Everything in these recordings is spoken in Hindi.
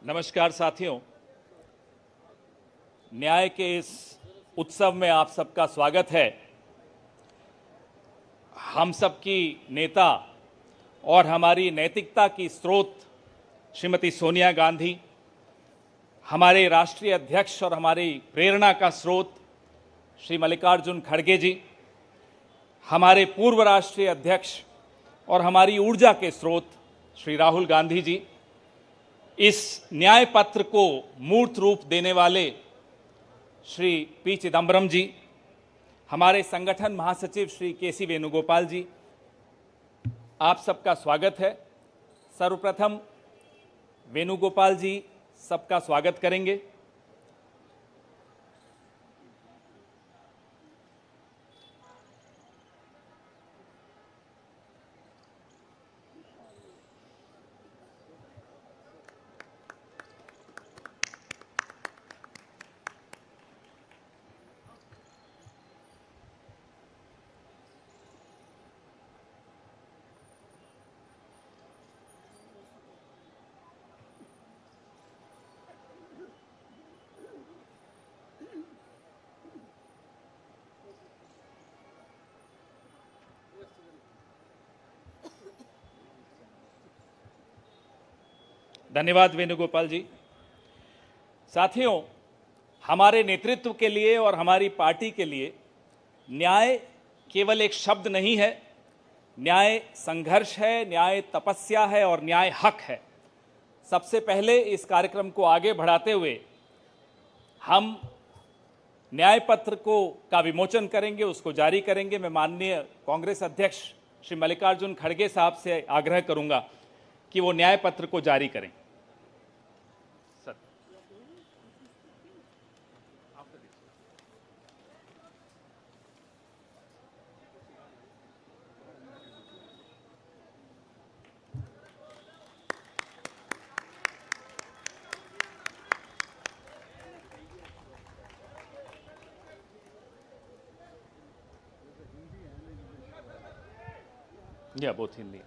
नमस्कार साथियों, न्याय के इस उत्सव में आप सबका स्वागत है। हम सबकी नेता और हमारी नैतिकता की स्रोत श्रीमती सोनिया गांधी, हमारे राष्ट्रीय अध्यक्ष और हमारी प्रेरणा का स्रोत श्री मल्लिकार्जुन खड़गे जी, हमारे पूर्व राष्ट्रीय अध्यक्ष और हमारी ऊर्जा के स्रोत श्री राहुल गांधी जी, इस न्याय पत्र को मूर्त रूप देने वाले श्री पी चिदम्बरम जी, हमारे संगठन महासचिव श्री के.सी. वेणुगोपाल जी, आप सबका स्वागत है। सर्वप्रथम वेणुगोपाल जी सबका स्वागत करेंगे। धन्यवाद वेणुगोपाल जी। साथियों, हमारे नेतृत्व के लिए और हमारी पार्टी के लिए न्याय केवल एक शब्द नहीं है। न्याय संघर्ष है, न्याय तपस्या है और न्याय हक है। सबसे पहले इस कार्यक्रम को आगे बढ़ाते हुए हम न्याय पत्र का विमोचन करेंगे, उसको जारी करेंगे। मैं माननीय कांग्रेस अध्यक्ष श्री मल्लिकार्जुन खड़गे साहब से आग्रह करूंगा कि वो न्याय पत्र को जारी करें। या बोथ हिंदी।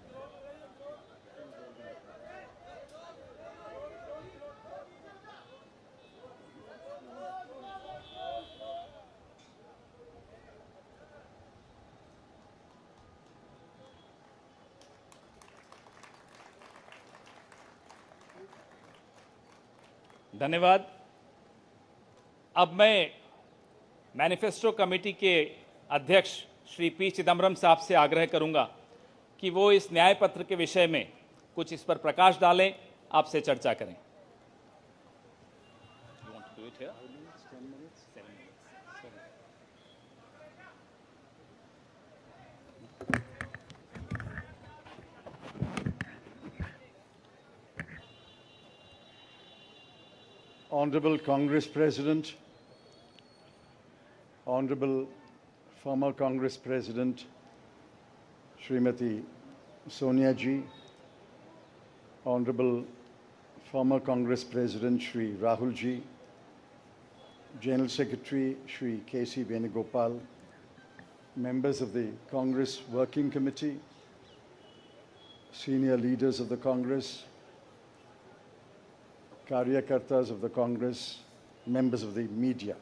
धन्यवाद। अब मैं मैनिफेस्टो कमेटी के अध्यक्ष श्री पी चिदम्बरम साहब से आग्रह करूंगा कि वो इस न्याय पत्र के विषय में कुछ इस पर प्रकाश डालें, आपसे चर्चा करें। Honorable Congress President, Honorable former Congress President Srimati Sonia Ji, Honorable former Congress President Shri Rahul Ji, General Secretary Shri K.C. Venugopal, members of the Congress Working Committee, senior leaders of the Congress, Karyakartas of the Congress, members of the media.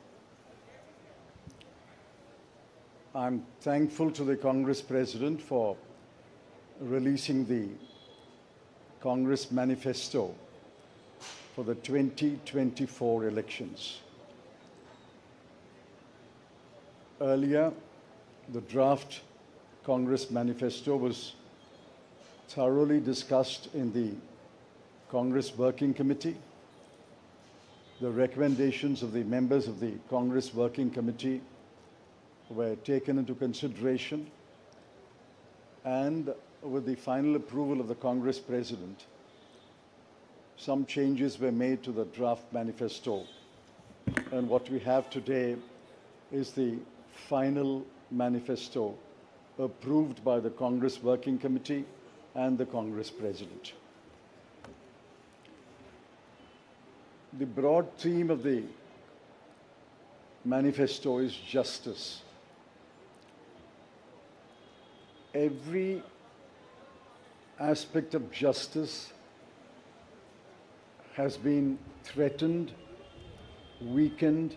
I'm thankful to the Congress President for releasing the Congress Manifesto for the 2024 elections. Earlier, the draft Congress Manifesto was thoroughly discussed in the Congress Working Committee. The recommendations of the members of the Congress Working Committee were taken into consideration, and with the final approval of the Congress President, some changes were made to the draft manifesto. And what we have today is the final manifesto approved by the Congress Working Committee and the Congress President. The broad theme of the manifesto is justice. Every aspect of justice has been threatened, weakened,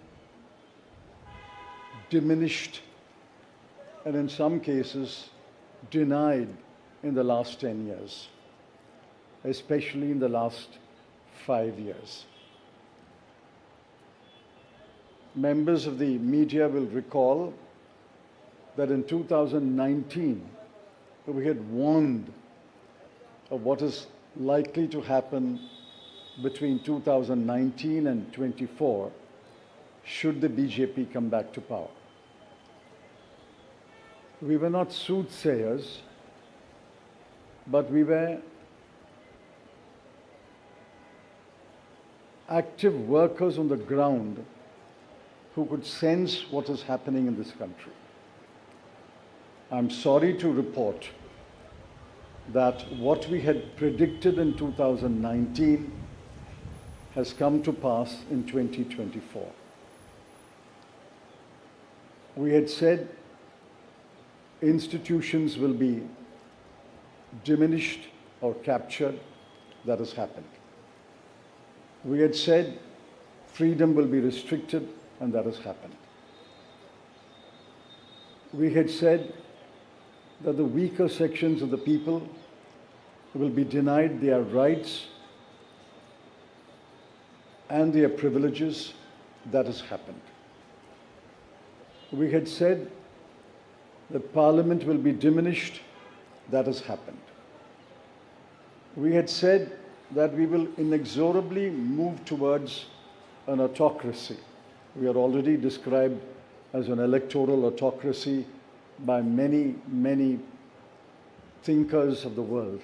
diminished, and in some cases denied in the last 10 years, especially in the last 5 years. Members of the media will recall that in 2019, we had warned of what is likely to happen between 2019 and 24 should the BJP come back to power. We were not soothsayers, but we were active workers on the ground who could sense what is happening in this country. I'm sorry to report that what we had predicted in 2019 has come to pass in 2024. We had said institutions will be diminished or captured. That has happened. We had said freedom will be restricted, and that has happened. We had said that the weaker sections of the people will be denied their rights and their privileges. That has happened. We had said that Parliament will be diminished. That has happened. We had said that we will inexorably move towards an autocracy. We are already described as an electoral autocracy by many, many thinkers of the world.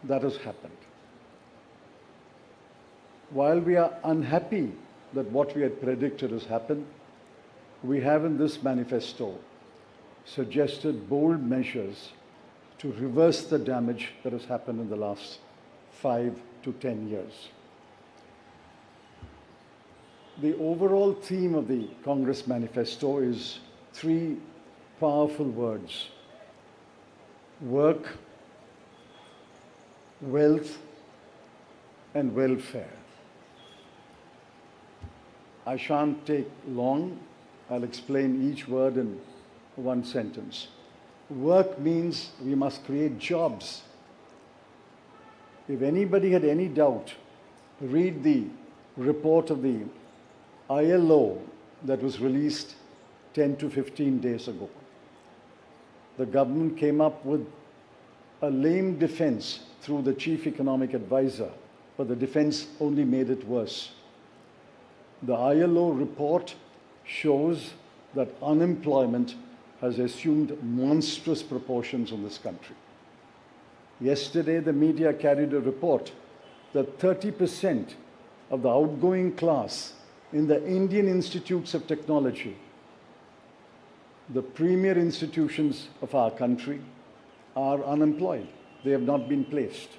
That has happened. While we are unhappy that what we had predicted has happened, we have in this manifesto suggested bold measures to reverse the damage that has happened in the last 5 to 10 years. The overall theme of the Congress manifesto is 3 powerful words: work, wealth, and welfare. I shan't take long. I'll explain each word in one sentence. Work means we must create jobs. If anybody had any doubt, read the report of the ILO that was released 10 to 15 days ago. The government came up with a lame defense through the chief economic advisor, but the defense only made it worse. The ILO report shows that unemployment has assumed monstrous proportions in this country. Yesterday, the media carried a report that 30% of the outgoing class in the Indian Institutes of Technology, the premier institutions of our country, are unemployed. They have not been placed.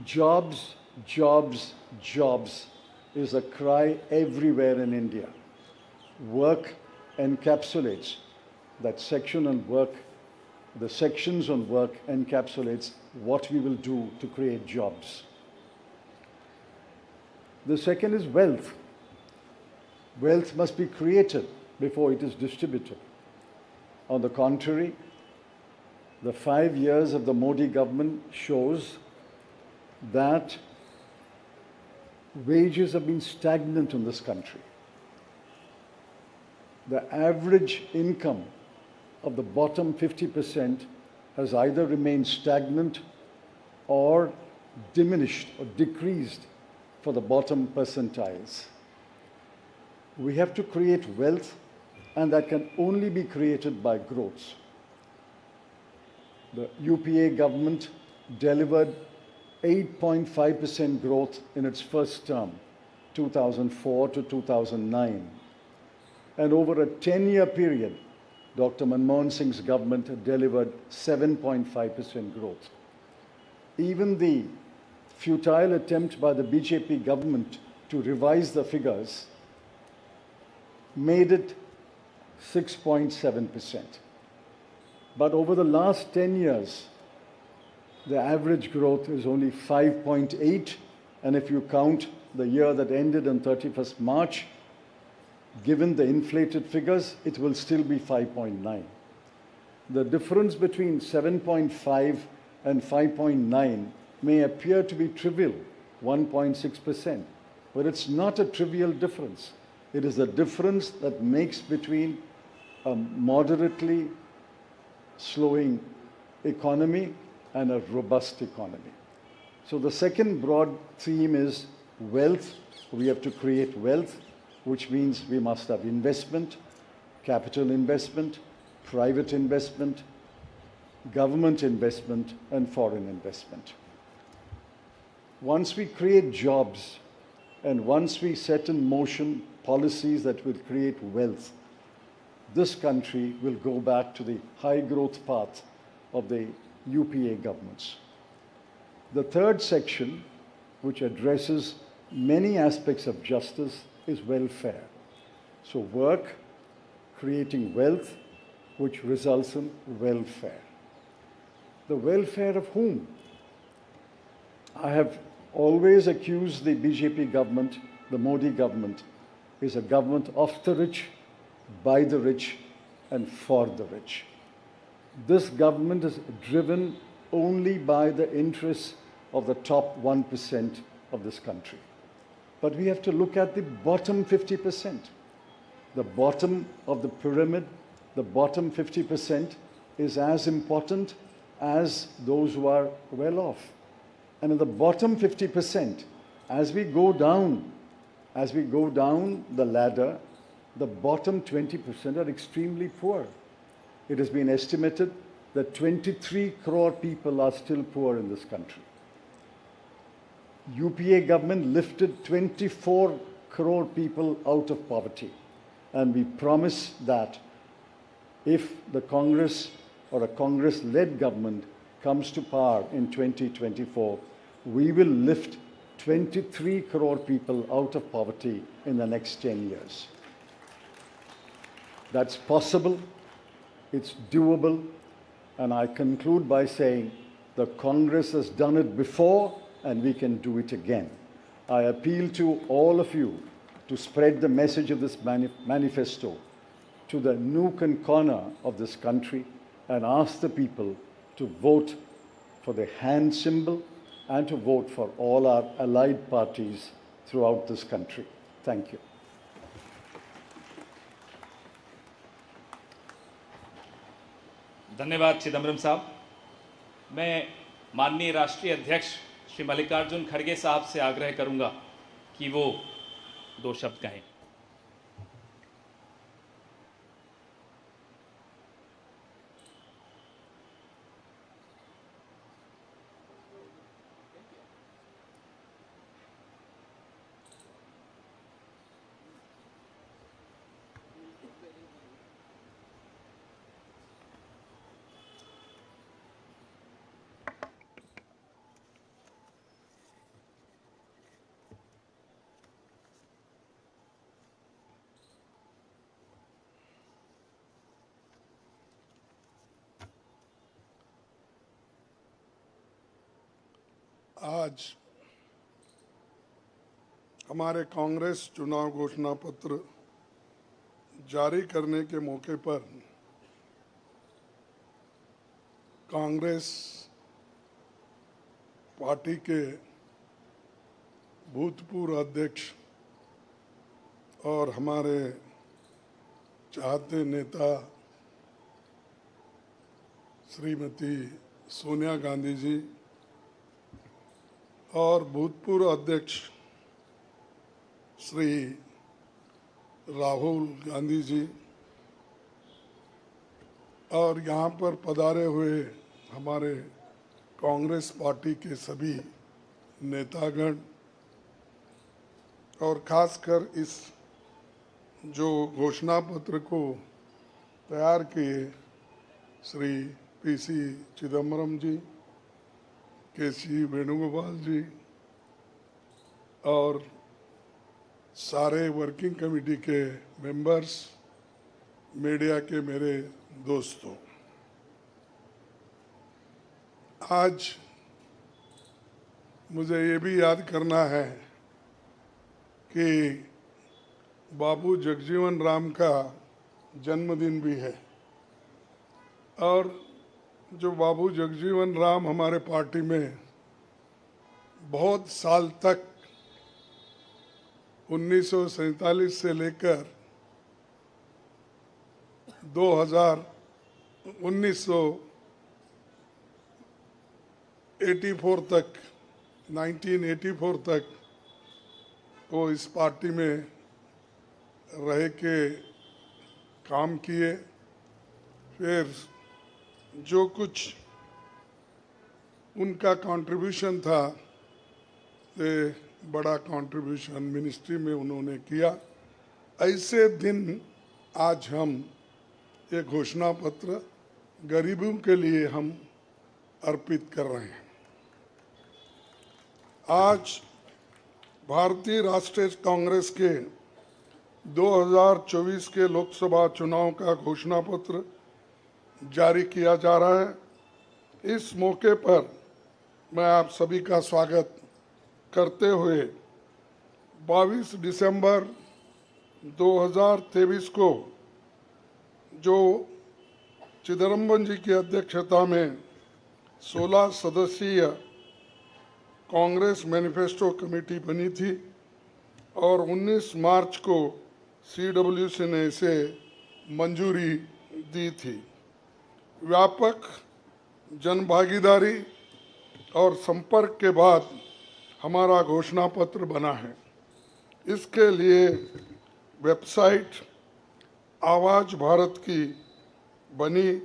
Jobs, jobs, jobs is a cry everywhere in India. Work encapsulates that section on work. The sections on work encapsulates what we will do to create jobs. The second is wealth. Wealth must be created before it is distributed. On the contrary, the 5 years of the Modi government shows that wages have been stagnant in this country. The average income of the bottom 50% has either remained stagnant or diminished or decreased for the bottom percentiles. We have to create wealth, and that can only be created by growth. The UPA government delivered 8.5% growth in its first term, 2004 to 2009. And over a 10-year period, Dr. Manmohan Singh's government delivered 7.5% growth. Even the futile attempt by the BJP government to revise the figures made it 6.7%. But over the last 10 years, the average growth is only 5.8, and if you count the year that ended on 31st March, given the inflated figures, it will still be 5.9. The difference between 7.5 and 5.9 may appear to be trivial, 1.6%, but it's not a trivial difference. It is the difference that makes between a moderately slowing economy and a robust economy. So the second broad theme is wealth. We have to create wealth, which means we must have investment, capital investment, private investment, government investment, and foreign investment. Once we create jobs and once we set in motion policies that will create wealth, this country will go back to the high growth path of the UPA governments. The third section, which addresses many aspects of justice, is welfare. So work, creating wealth, which results in welfare. The welfare of whom? I have always accused the BJP government, the Modi government, is a government of the rich, by the rich, and for the rich. This government is driven only by the interests of the top 1% of this country. But we have to look at the bottom 50%. The bottom of the pyramid, the bottom 50% is as important as those who are well off. And in the bottom 50%, as we go down the ladder, the bottom 20% are extremely poor. It has been estimated that 23 crore people are still poor in this country. UPA government lifted 24 crore people out of poverty. And we promise that if the Congress or a Congress-led government comes to power in 2024, we will lift 23 crore people out of poverty in the next 10 years. That's possible, it's doable, and I conclude by saying the Congress has done it before and we can do it again. I appeal to all of you to spread the message of this manifesto to the nook and corner of this country and ask the people to vote for the hand symbol and to vote for all our allied parties throughout this country. Thank you. धन्यवाद चिदम्बरम साहब। मैं माननीय राष्ट्रीय अध्यक्ष श्री मल्लिकार्जुन खड़गे साहब से आग्रह करूंगा कि वो दो शब्द कहें। आज हमारे कांग्रेस चुनाव घोषणा पत्र जारी करने के मौके पर कांग्रेस पार्टी के भूतपूर्व अध्यक्ष और हमारे चाहते नेता श्रीमती सोनिया गांधी जी और भूतपूर्व अध्यक्ष श्री राहुल गांधी जी और यहाँ पर पधारे हुए हमारे कांग्रेस पार्टी के सभी नेतागण और खासकर इस जो घोषणा पत्र को तैयार किए श्री पीसी चिदम्बरम जी, केसी वेणुगोपाल जी और सारे वर्किंग कमेटी के मेंबर्स, मीडिया के मेरे दोस्तों, आज मुझे ये भी याद करना है कि बाबू जगजीवन राम का जन्मदिन भी है। और जो बाबू जगजीवन राम हमारे पार्टी में बहुत साल तक 1947 से लेकर 1984 तक 1984 तक वो इस पार्टी में रह के काम किए। फिर जो कुछ उनका कंट्रीब्यूशन था, ये बड़ा कंट्रीब्यूशन मिनिस्ट्री में उन्होंने किया। ऐसे दिन आज हम ये घोषणा पत्र गरीबों के लिए हम अर्पित कर रहे हैं। आज भारतीय राष्ट्रीय कांग्रेस के 2024 के लोकसभा चुनाव का घोषणा पत्र जारी किया जा रहा है। इस मौके पर मैं आप सभी का स्वागत करते हुए 22 दिसंबर 2023 को जो चिदम्बरम जी की अध्यक्षता में 16 सदस्यीय कांग्रेस मैनिफेस्टो कमेटी बनी थी और 19 मार्च को CWC ने इसे मंजूरी दी थी। व्यापक जनभागीदारी और संपर्क के बाद हमारा घोषणा पत्र बना है। इसके लिए वेबसाइट आवाज भारत की बनी,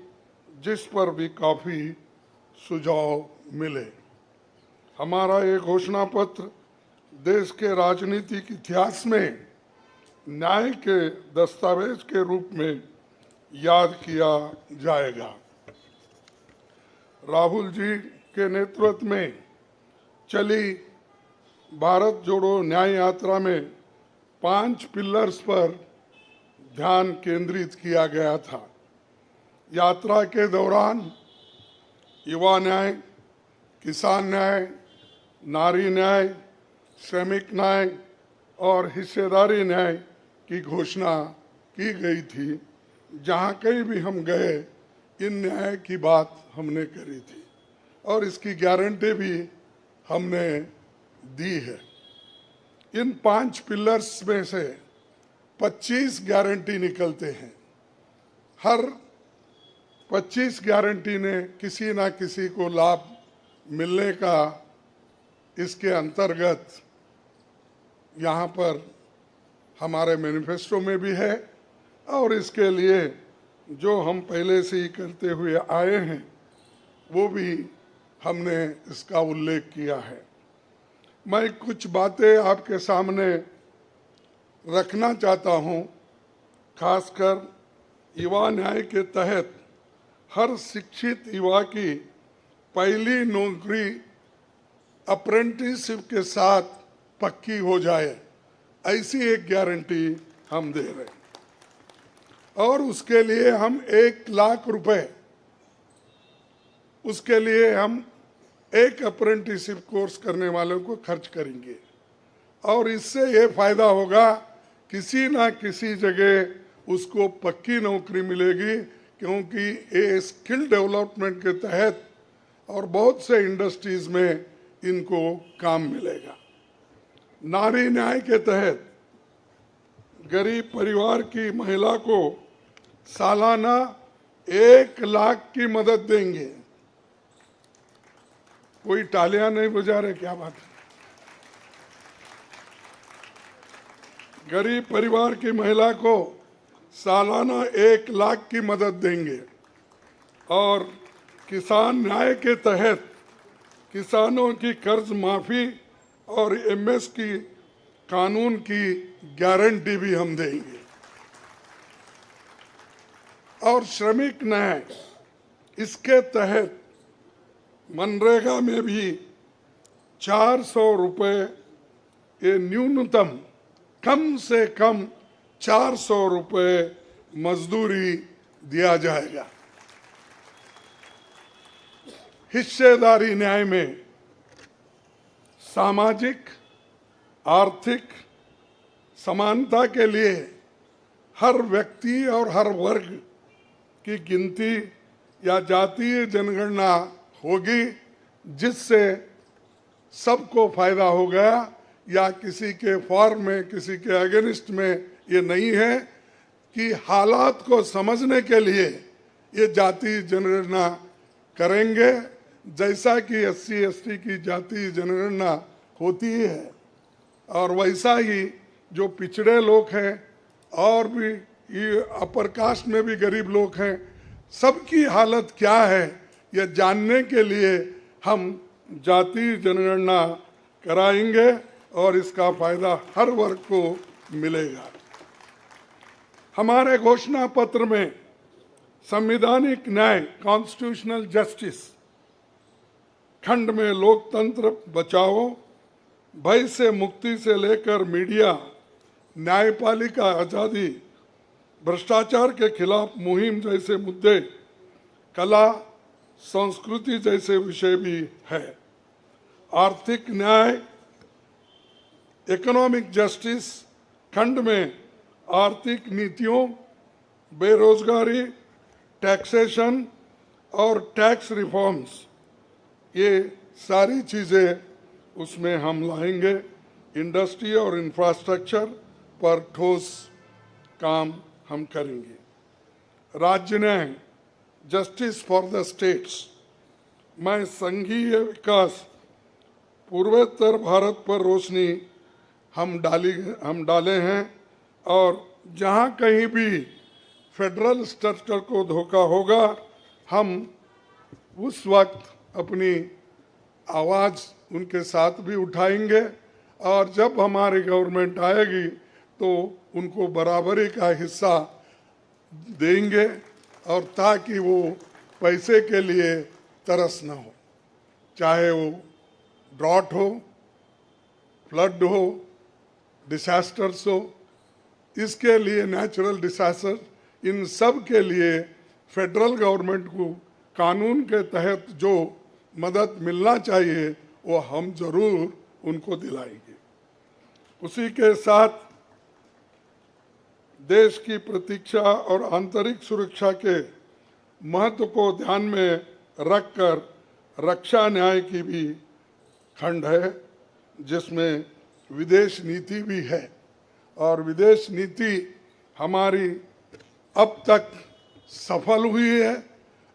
जिस पर भी काफ़ी सुझाव मिले। हमारा ये घोषणा पत्र देश के राजनीतिक इतिहास में न्याय के दस्तावेज के रूप में याद किया जाएगा। राहुल जी के नेतृत्व में चली भारत जोड़ो न्याय यात्रा में 5 पिलर्स पर ध्यान केंद्रित किया गया था। यात्रा के दौरान युवा न्याय, किसान न्याय, नारी न्याय, श्रमिक न्याय और हिस्सेदारी न्याय की घोषणा की गई थी। जहाँ कहीं भी हम गए इन न्याय की बात हमने करी थी और इसकी गारंटी भी हमने दी है। इन 5 पिलर्स में से 25 गारंटी निकलते हैं। हर 25 गारंटी ने किसी ना किसी को लाभ मिलने का इसके अंतर्गत यहाँ पर हमारे मैनिफेस्टो में भी है और इसके लिए जो हम पहले से ही करते हुए आए हैं वो भी हमने इसका उल्लेख किया है। मैं कुछ बातें आपके सामने रखना चाहता हूँ। खासकर युवा न्याय के तहत हर शिक्षित युवा की पहली नौकरी अप्रेंटिसशिप के साथ पक्की हो जाए, ऐसी एक गारंटी हम दे रहे हैं। और उसके लिए हम 1 लाख रुपए, उसके लिए हम एक अप्रेंटिसशिप कोर्स करने वालों को खर्च करेंगे और इससे ये फायदा होगा, किसी ना किसी जगह उसको पक्की नौकरी मिलेगी, क्योंकि ये स्किल डेवलपमेंट के तहत और बहुत से इंडस्ट्रीज में इनको काम मिलेगा। नारी न्याय के तहत गरीब परिवार की महिला को सालाना 1 लाख की मदद देंगे। कोई तालियां नहीं बजा रहे, क्या बात है। गरीब परिवार की महिला को सालाना 1 लाख की मदद देंगे और किसान न्याय के तहत किसानों की कर्ज माफी और MS की कानून की गारंटी भी हम देंगे। और श्रमिक न्याय, इसके तहत मनरेगा में भी 400 रुपये, ये न्यूनतम कम से कम 400 रुपये मजदूरी दिया जाएगा। हिस्सेदारी न्याय में सामाजिक आर्थिक समानता के लिए हर व्यक्ति और हर वर्ग की गिनती या जातीय जनगणना होगी, जिससे सबको फायदा हो गया, या किसी के फॉर में किसी के अगेंस्ट में ये नहीं है कि हालात को समझने के लिए ये जातीय जनगणना करेंगे, जैसा कि SC/ST की जातीय जनगणना होती है। और वैसा ही जो पिछड़े लोग हैं और भी ये अपर कास्ट में भी गरीब लोग हैं, सबकी हालत क्या है ये जानने के लिए हम जातीय जनगणना कराएंगे और इसका फायदा हर वर्ग को मिलेगा। हमारे घोषणा पत्र में संवैधानिक न्याय कॉन्स्टिट्यूशनल जस्टिस खंड में लोकतंत्र बचाओ, भय से मुक्ति से लेकर मीडिया, न्यायपालिका आजादी, भ्रष्टाचार के खिलाफ मुहिम जैसे मुद्दे, कला संस्कृति जैसे विषय भी है। आर्थिक न्याय इकोनॉमिक जस्टिस खंड में आर्थिक नीतियों, बेरोजगारी, टैक्सेशन और टैक्स रिफॉर्म्स, ये सारी चीज़ें उसमें हम लाएंगे। इंडस्ट्री और इंफ्रास्ट्रक्चर पर ठोस काम हम करेंगे। राज्य न्याय जस्टिस फॉर द स्टेट्स में संघीय विकास पूर्वोत्तर भारत पर रोशनी हम डाले हैं, और जहाँ कहीं भी फेडरल स्ट्रक्चर को धोखा होगा, हम उस वक्त अपनी आवाज़ उनके साथ भी उठाएंगे, और जब हमारी गवर्नमेंट आएगी तो उनको बराबरी का हिस्सा देंगे, और ताकि वो पैसे के लिए तरस ना हो, चाहे वो ड्रॉट हो, फ्लड हो, डिसास्टर्स हो, इसके लिए नेचुरल डिसास्टर, इन सब के लिए फेडरल गवर्नमेंट को कानून के तहत जो मदद मिलना चाहिए वो हम जरूर उनको दिलाएंगे। उसी के साथ देश की प्रतीक्षा और आंतरिक सुरक्षा के महत्व को ध्यान में रखकर रक्षा न्याय की भी खंड है, जिसमें विदेश नीति भी है, और विदेश नीति हमारी अब तक सफल हुई है,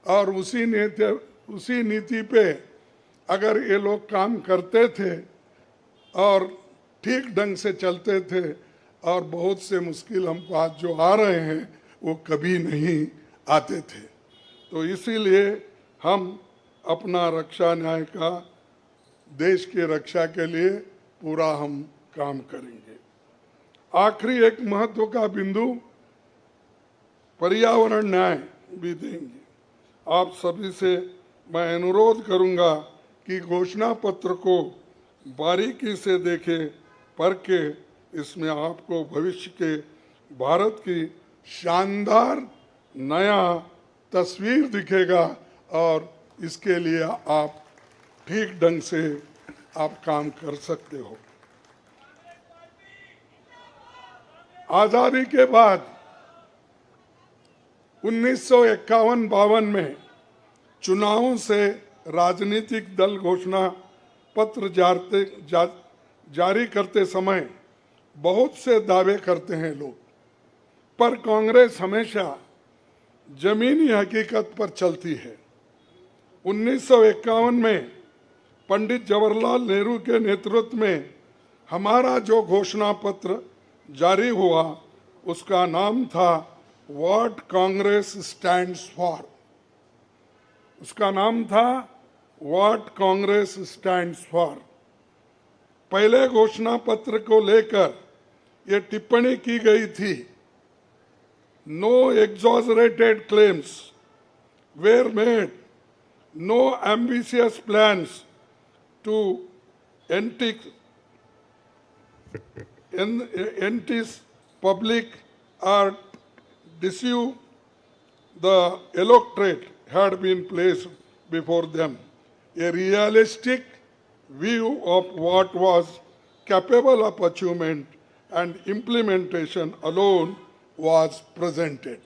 और उसी नीति पे अगर ये लोग काम करते थे और ठीक ढंग से चलते थे, और बहुत से मुश्किल हमको आज जो आ रहे हैं वो कभी नहीं आते थे। तो इसीलिए हम अपना रक्षा न्याय का देश की रक्षा के लिए पूरा हम काम करेंगे। आखिरी एक महत्व का बिंदु पर्यावरण न्याय भी देंगे। आप सभी से मैं अनुरोध करूंगा कि घोषणा पत्र को बारीकी से देखें, पढ़ के इसमें आपको भविष्य के भारत की शानदार नया तस्वीर दिखेगा, और इसके लिए आप ठीक ढंग से आप काम कर सकते हो। आजादी के बाद 1951-52 में चुनावों से राजनीतिक दल घोषणा पत्र जारी करते समय बहुत से दावे करते हैं लोग, पर कांग्रेस हमेशा जमीनी हकीकत पर चलती है। 1951 में पंडित जवाहरलाल नेहरू के नेतृत्व में हमारा जो घोषणा पत्र जारी हुआ, उसका नाम था व्हाट कांग्रेस स्टैंड्स फॉर। उसका नाम था व्हाट कांग्रेस स्टैंड्स फॉर। पहले घोषणा पत्र को लेकर ये टिप्पणी की गई थी, no exaggerated claims were made, no ambitious plans to entice public or deceive the electorate had been placed before them. A realistic, view of what was capable of achievement and implementation alone was presented.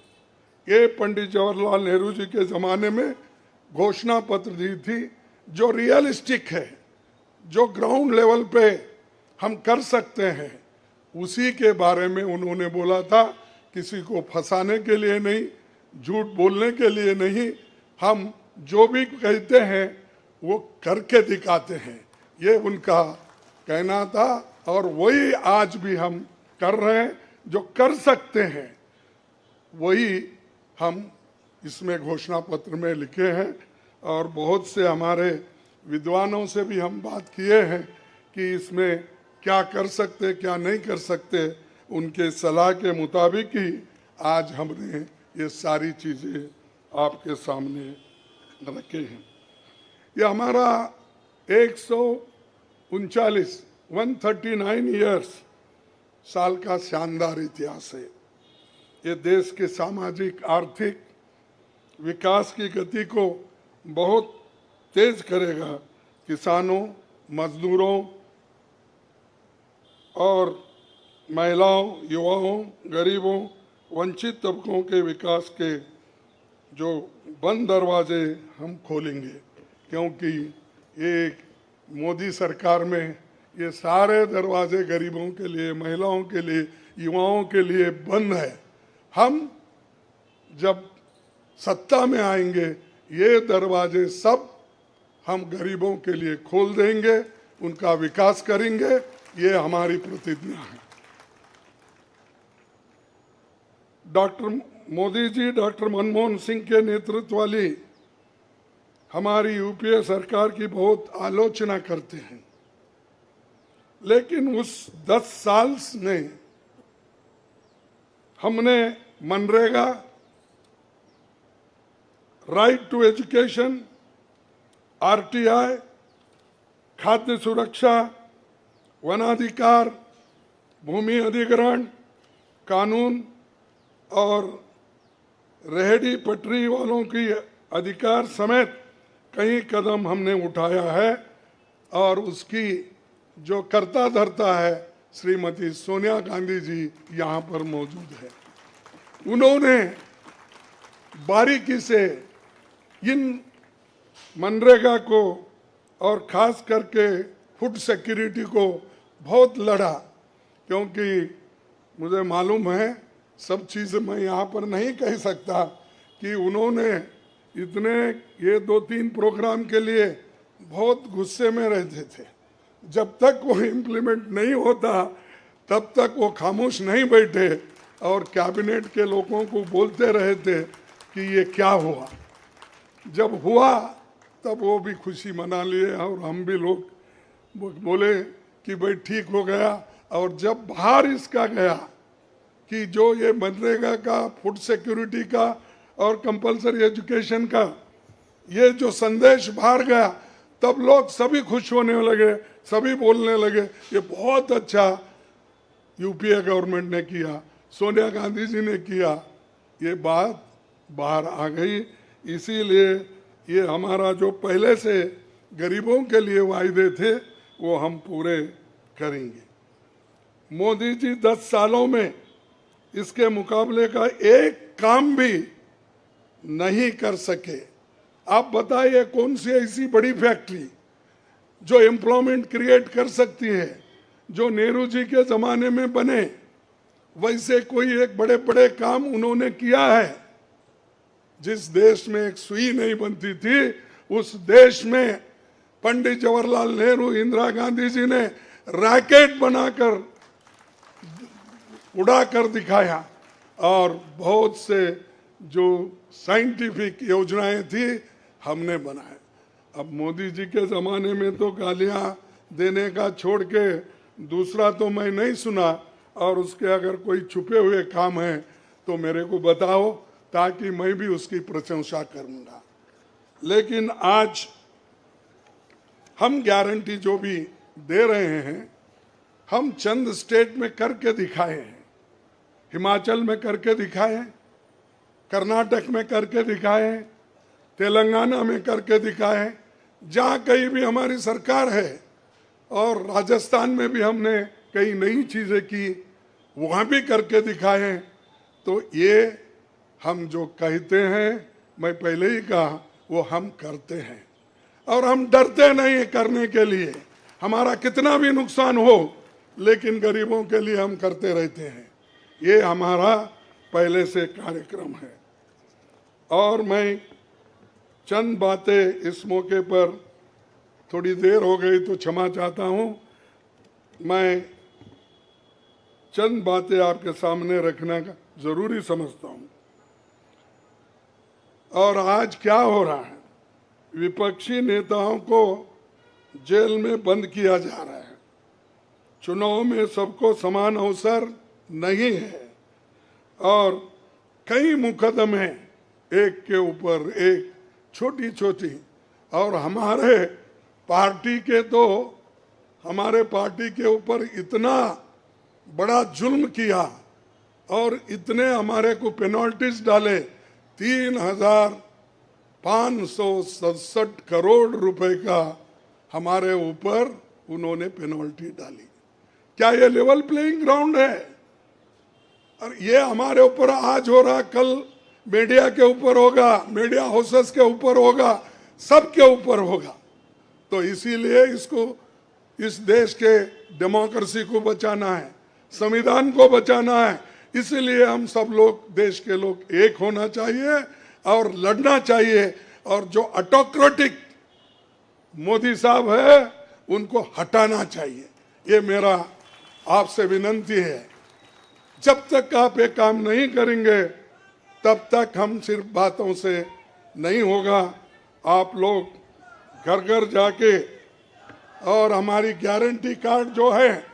ये पंडित जवाहरलाल नेहरू जी के ज़माने में घोषणा पत्र दी थी जो रियलिस्टिक है, जो ग्राउंड लेवल पे हम कर सकते हैं, उसी के बारे में उन्होंने बोला था। किसी को फंसाने के लिए नहीं, झूठ बोलने के लिए नहीं, हम जो भी कहते हैं वो करके दिखाते हैं, ये उनका कहना था। और वही आज भी हम कर रहे हैं, जो कर सकते हैं वही हम इसमें घोषणा पत्र में लिखे हैं। और बहुत से हमारे विद्वानों से भी हम बात किए हैं कि इसमें क्या कर सकते क्या नहीं कर सकते, उनके सलाह के मुताबिक ही आज हमने ये सारी चीज़ें आपके सामने रखे हैं। ये हमारा 139 ईयर्स साल का शानदार इतिहास है। ये देश के सामाजिक आर्थिक विकास की गति को बहुत तेज करेगा। किसानों, मजदूरों और महिलाओं, युवाओं, गरीबों, वंचित तबकों के विकास के जो बंद दरवाजे हम खोलेंगे, क्योंकि ये मोदी सरकार में ये सारे दरवाजे गरीबों के लिए, महिलाओं के लिए, युवाओं के लिए बंद है। हम जब सत्ता में आएंगे ये दरवाजे सब हम गरीबों के लिए खोल देंगे, उनका विकास करेंगे, ये हमारी प्रतिज्ञा है। डॉक्टर मोदी जी, डॉक्टर मनमोहन सिंह के नेतृत्व वाली हमारी यूपीए सरकार की बहुत आलोचना करते हैं, लेकिन उस 10 साल में हमने MNREGA, right to education, RTI, खाद्य सुरक्षा, वनाधिकार, भूमि अधिग्रहण कानून और रेहड़ी पटरी वालों की अधिकार समेत कई कदम हमने उठाया है। और उसकी जो कर्ता धर्ता है श्रीमती सोनिया गांधी जी यहाँ पर मौजूद है। उन्होंने बारीकी से इन मनरेगा को और खास करके फूड सिक्योरिटी को बहुत लड़ा, क्योंकि मुझे मालूम है सब चीज़ मैं यहाँ पर नहीं कह सकता कि उन्होंने इतने ये 2-3 प्रोग्राम के लिए बहुत गुस्से में रहते थे। जब तक वो इम्प्लीमेंट नहीं होता तब तक वो खामोश नहीं बैठे और कैबिनेट के लोगों को बोलते रहे थे कि ये क्या हुआ। जब हुआ तब वो भी खुशी मना लिए और हम भी लोग बोले कि भाई ठीक हो गया। और जब बाहर इसका गया कि जो ये मनरेगा का, फूड सिक्योरिटी का और कंपलसरी एजुकेशन का ये जो संदेश बाहर गया, तब लोग सभी खुश होने लगे, सभी बोलने लगे ये बहुत अच्छा यूपीए गवर्नमेंट ने किया, सोनिया गांधी जी ने किया। ये बात बाहर आ गई। इसीलिए ये हमारा जो पहले से गरीबों के लिए वायदे थे वो हम पूरे करेंगे। मोदी जी 10 सालों में इसके मुकाबले का एक काम भी नहीं कर सके। आप बताइए कौन सी ऐसी बड़ी फैक्ट्री जो एम्प्लॉयमेंट क्रिएट कर सकती है, जो नेहरू जी के ज़माने में बने वैसे कोई एक बड़े बड़े काम उन्होंने किया है। जिस देश में एक सुई नहीं बनती थी उस देश में पंडित जवाहरलाल नेहरू, इंदिरा गांधी जी ने रॉकेट बनाकर उड़ा कर दिखाया। और बहुत से जो साइंटिफिक योजनाएं थी हमने बनाए। अब मोदी जी के ज़माने में तो गालियां देने का छोड़ के दूसरा तो मैं नहीं सुना। और उसके अगर कोई छुपे हुए काम है तो मेरे को बताओ ताकि मैं भी उसकी प्रशंसा करूंगा। लेकिन आज हम गारंटी जो भी दे रहे हैं हम चंद स्टेट में करके दिखाए हैं। हिमाचल में करके दिखाए, कर्नाटक में करके दिखाए, तेलंगाना में करके दिखाए। जहाँ कहीं भी हमारी सरकार है और राजस्थान में भी हमने कई नई चीज़ें की, वहाँ भी करके दिखाए। तो ये हम जो कहते हैं, मैं पहले ही कहा, वो हम करते हैं और हम डरते नहीं हैं करने के लिए। हमारा कितना भी नुकसान हो, लेकिन गरीबों के लिए हम करते रहते हैं। ये हमारा पहले से कार्यक्रम है। और मैं चंद बातें इस मौके पर, थोड़ी देर हो गई तो क्षमा चाहता हूँ, मैं चंद बातें आपके सामने रखना का जरूरी समझता हूँ। और आज क्या हो रहा है, विपक्षी नेताओं को जेल में बंद किया जा रहा है। चुनाव में सबको समान अवसर नहीं है और कई मुकदमे एक के ऊपर एक, छोटी छोटी, और हमारे पार्टी के ऊपर इतना बड़ा जुल्म किया और इतने हमारे को पेनल्टीज डाले। 3,567 करोड़ रुपए का हमारे ऊपर उन्होंने पेनल्टी डाली। क्या ये लेवल प्लेइंग ग्राउंड है? और ये हमारे ऊपर आज हो रहा, कल मीडिया के ऊपर होगा, मीडिया हाउसेस के ऊपर होगा, सबके ऊपर होगा। तो इसीलिए इसको, इस देश के डेमोक्रेसी को बचाना है, संविधान को बचाना है। इसलिए हम सब लोग, देश के लोग एक होना चाहिए और लड़ना चाहिए। और जो ऑटोक्रेटिक मोदी साहब है, उनको हटाना चाहिए। ये मेरा आपसे विनती है। जब तक आप ये काम नहीं करेंगे, तब तक हम सिर्फ बातों से नहीं होगा। आप लोग घर घर जाके, और हमारी गारंटी कार्ड जो है,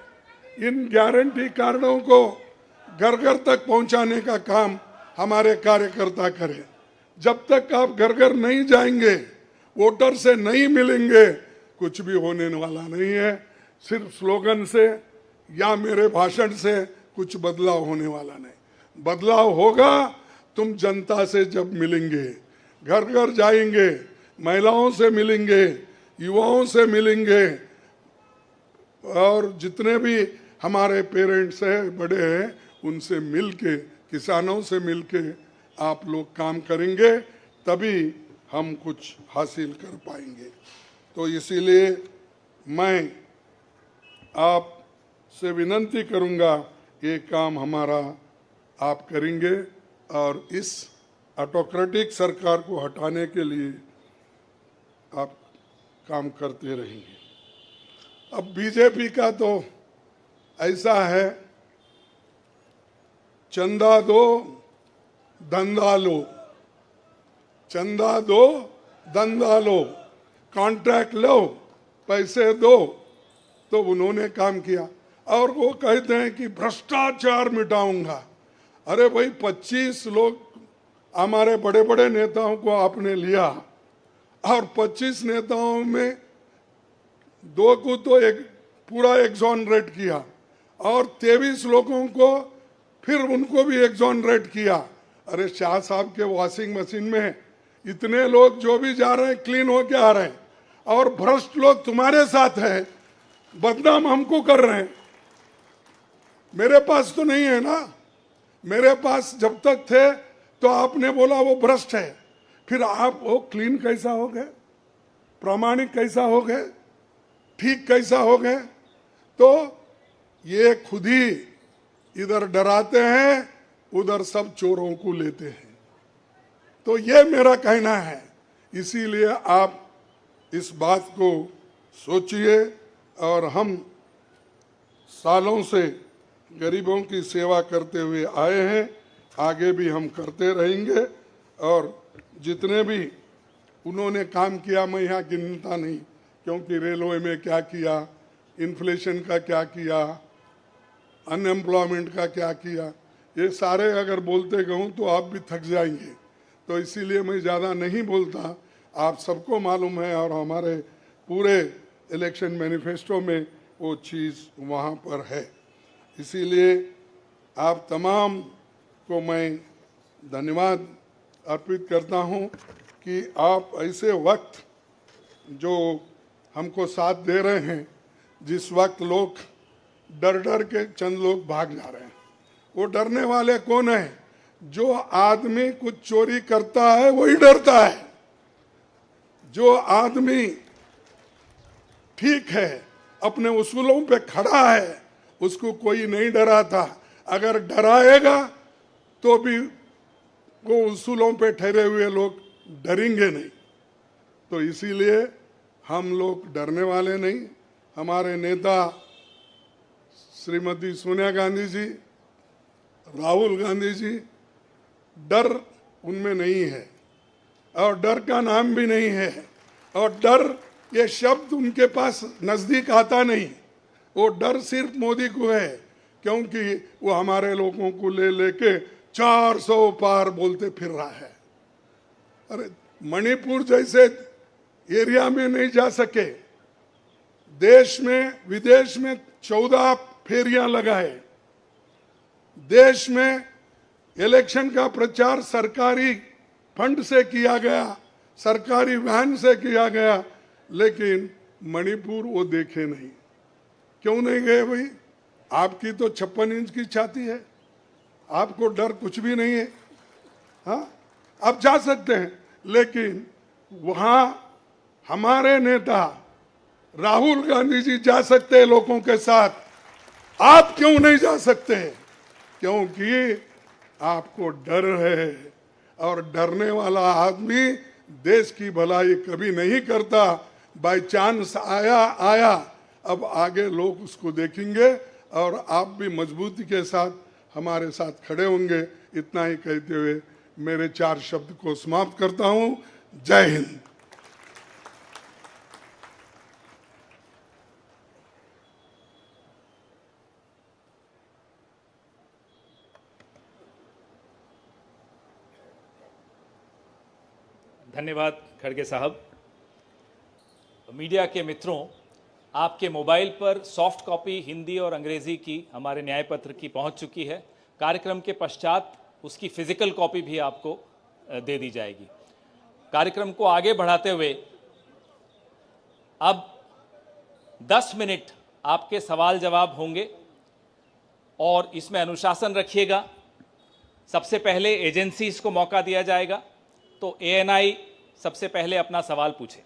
इन गारंटी कार्डों को घर घर तक पहुंचाने का काम हमारे कार्यकर्ता करें। जब तक आप घर घर नहीं जाएंगे, वोटर से नहीं मिलेंगे, कुछ भी होने वाला नहीं है। सिर्फ स्लोगन से या मेरे भाषण से कुछ बदलाव होने वाला नहीं। बदलाव होगा तुम जनता से जब मिलेंगे, घर घर जाएंगे, महिलाओं से मिलेंगे, युवाओं से मिलेंगे, और जितने भी हमारे पेरेंट्स हैं, बड़े हैं, उनसे मिलके, किसानों से मिलके आप लोग काम करेंगे, तभी हम कुछ हासिल कर पाएंगे। तो इसीलिए मैं आपसे विनती करूंगा, ये काम हमारा आप करेंगे और इस ऑटोक्रेटिक सरकार को हटाने के लिए आप काम करते रहेंगे। अब बीजेपी का तो ऐसा है, चंदा दो धंधा लो, चंदा दो धंधा लो, कॉन्ट्रैक्ट लो, पैसे दो। तो उन्होंने काम किया और वो कहते हैं कि भ्रष्टाचार मिटाऊंगा। अरे भाई, 25 लोग हमारे बड़े बड़े नेताओं को आपने लिया और 25 नेताओं में 2 को तो एक पूरा एक्सोनरेट किया और 23 लोगों को फिर उनको भी एक्सोनरेट किया। अरे शाह साहब के वॉशिंग मशीन में इतने लोग जो भी जा रहे हैं क्लीन होके आ रहे हैं, और भ्रष्ट लोग तुम्हारे साथ है, बदनाम हमको कर रहे हैं। मेरे पास तो नहीं है ना, मेरे पास जब तक थे तो आपने बोला वो भ्रष्ट है, फिर आप वो क्लीन कैसा हो गए, प्रामाणिक कैसा हो गए, ठीक कैसा हो गए? तो ये खुद ही इधर डराते हैं, उधर सब चोरों को लेते हैं। तो ये मेरा कहना है। इसीलिए आप इस बात को सोचिए, और हम सालों से गरीबों की सेवा करते हुए आए हैं, आगे भी हम करते रहेंगे। और जितने भी उन्होंने काम किया, मैं यहाँ गिनता नहीं, क्योंकि रेलवे में क्या किया, इन्फ्लेशन का क्या किया, अनएम्प्लॉयमेंट का क्या किया, ये सारे अगर बोलते कहूँ तो आप भी थक जाएंगे। तो इसीलिए मैं ज़्यादा नहीं बोलता, आप सबको मालूम है, और हमारे पूरे इलेक्शन मैनिफेस्टो में वो चीज़ वहाँ पर है। इसीलिए आप तमाम को मैं धन्यवाद अर्पित करता हूँ कि आप ऐसे वक्त जो हमको साथ दे रहे हैं, जिस वक्त लोग डर डर के चंद लोग भाग जा रहे हैं। वो डरने वाले कौन है? जो आदमी कुछ चोरी करता है वही डरता है। जो आदमी ठीक है, अपने उसूलों पे खड़ा है, उसको कोई नहीं डराता। अगर डराएगा तो भी वो उसूलों पे ठहरे हुए लोग डरेंगे नहीं। तो इसीलिए हम लोग डरने वाले नहीं। हमारे नेता श्रीमती सोनिया गांधी जी, राहुल गांधी जी, डर उनमें नहीं है और डर का नाम भी नहीं है। और डर ये शब्द उनके पास नजदीक आता नहीं। वो डर सिर्फ मोदी को है, क्योंकि वो हमारे लोगों को ले लेके 400 पार बोलते फिर रहा है। अरे मणिपुर जैसे एरिया में नहीं जा सके, देश में विदेश में 14 फेरियां लगाए, देश में इलेक्शन का प्रचार सरकारी फंड से किया गया, सरकारी वैन से किया गया, लेकिन मणिपुर वो देखे नहीं। क्यों नहीं गए भाई? आपकी तो 56 इंच की छाती है, आपको डर कुछ भी नहीं है। हाँ, आप जा सकते हैं, लेकिन वहां हमारे नेता राहुल गांधी जी जा सकते हैं लोगों के साथ। आप क्यों नहीं जा सकते? क्योंकि आपको डर है, और डरने वाला आदमी देश की भलाई कभी नहीं करता। बाय चांस आया, अब आगे लोग उसको देखेंगे और आप भी मजबूती के साथ हमारे साथ खड़े होंगे। इतना ही कहते हुए मेरे 4 शब्द को समाप्त करता हूं। जय हिंद। धन्यवाद खड़गे साहब। मीडिया के मित्रों, आपके मोबाइल पर सॉफ्ट कॉपी हिंदी और अंग्रेजी की हमारे न्याय पत्र की पहुंच चुकी है। कार्यक्रम के पश्चात उसकी फिजिकल कॉपी भी आपको दे दी जाएगी। कार्यक्रम को आगे बढ़ाते हुए अब 10 मिनट आपके सवाल जवाब होंगे और इसमें अनुशासन रखिएगा। सबसे पहले एजेंसीज को मौका दिया जाएगा, तो एएनआई सबसे पहले अपना सवाल पूछे।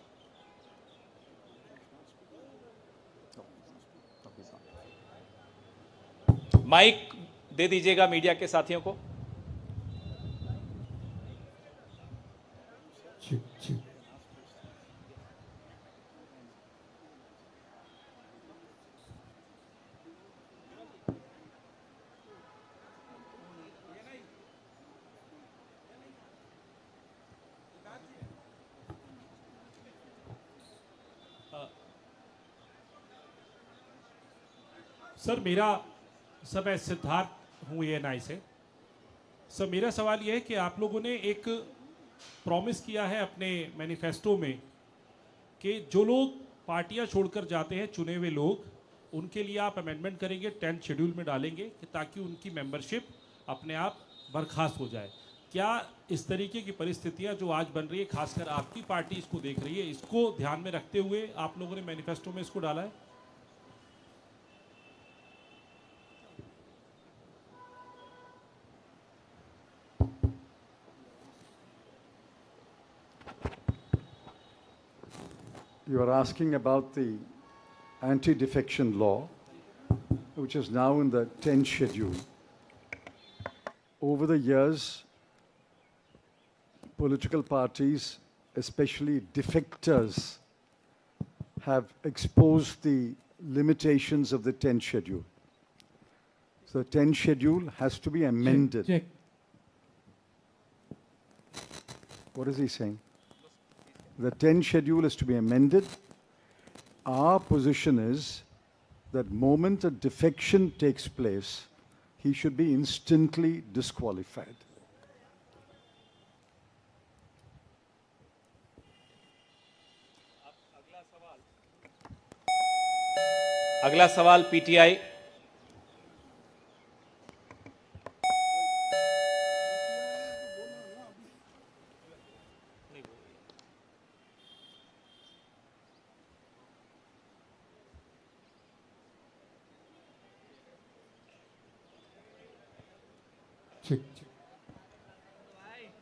माइक दे दीजिएगा मीडिया के साथियों को। सर मैं सिद्धार्थ हूँ एएनआई से। सर मेरा सवाल ये है कि आप लोगों ने एक प्रॉमिस किया है अपने मैनिफेस्टो में कि जो लोग पार्टियां छोड़कर जाते हैं, चुने हुए लोग, उनके लिए आप अमेंडमेंट करेंगे, 10th शेड्यूल में डालेंगे कि ताकि उनकी मेंबरशिप अपने आप बर्खास्त हो जाए। क्या इस तरीके की परिस्थितियां जो आज बन रही है, खासकर आपकी पार्टी इसको देख रही है, इसको ध्यान में रखते हुए आप लोगों ने मैनिफेस्टो में इसको डाला है? You are asking about the anti-defection law, which is now in the 10th schedule. Over the years, political parties, especially defectors, have exposed the limitations of the 10th schedule. So the 10th schedule has to be amended. Check. What is he saying? The 10th schedule is to be amended. Our position is that moment a defection takes place, he should be instantly disqualified. अगला सवाल PTI.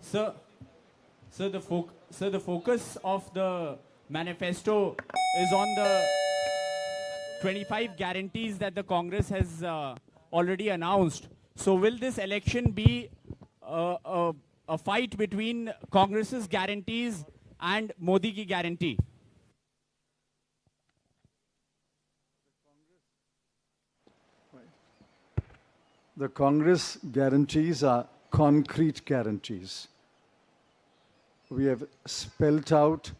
Sir, the focus of the manifesto is on the 25 guarantees that the Congress has already announced. So will this election be a fight between Congress's guarantees and Modi ki guarantee? The Congress guarantees are concrete guarantees. We have spelt out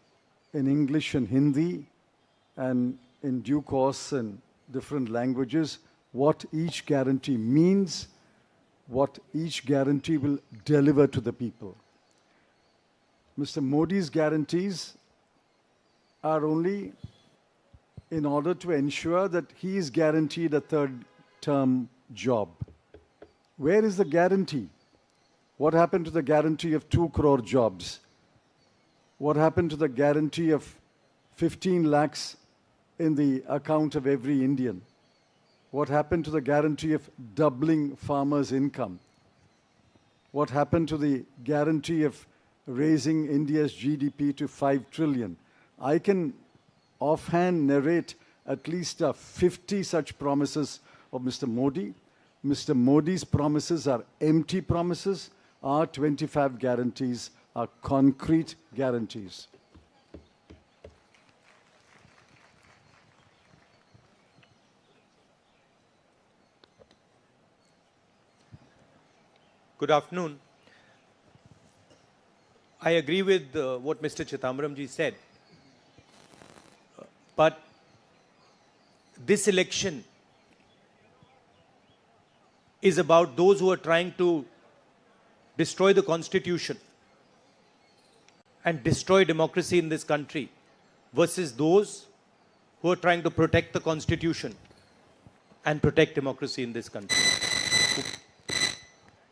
in English and Hindi and in due course in different languages what each guarantee means, what each guarantee will deliver to the people. Mr. Modi's guarantees are only in order to ensure that he is guaranteed a third-term job. Where is the guarantee? What happened to the guarantee of 2 crore jobs? What happened to the guarantee of 15 lakhs in the account of every Indian? What happened to the guarantee of doubling farmers' income? What happened to the guarantee of raising India's GDP to 5 trillion? I can offhand narrate at least 50 such promises of Mr. Modi. Mr. Modi's promises are empty promises. Our 25 guarantees are concrete guarantees. Good afternoon. I agree with what Mr. Chidambaram ji said. But this election is about those who are trying to destroy the Constitution and destroy democracy in this country versus those who are trying to protect the Constitution and protect democracy in this country.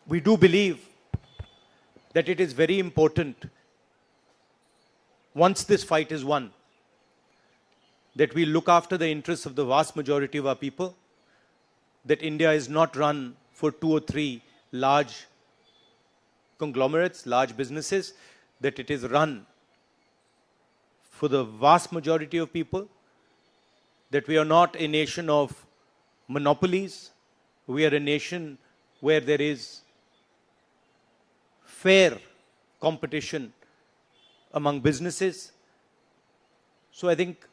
We do believe that it is very important, once this fight is won, that we look after the interests of the vast majority of our people, that India is not run for 2 or 3 large conglomerates, large businesses, that it is run for the vast majority of people, that we are not a nation of monopolies, we are a nation where there is fair competition among businesses. So I think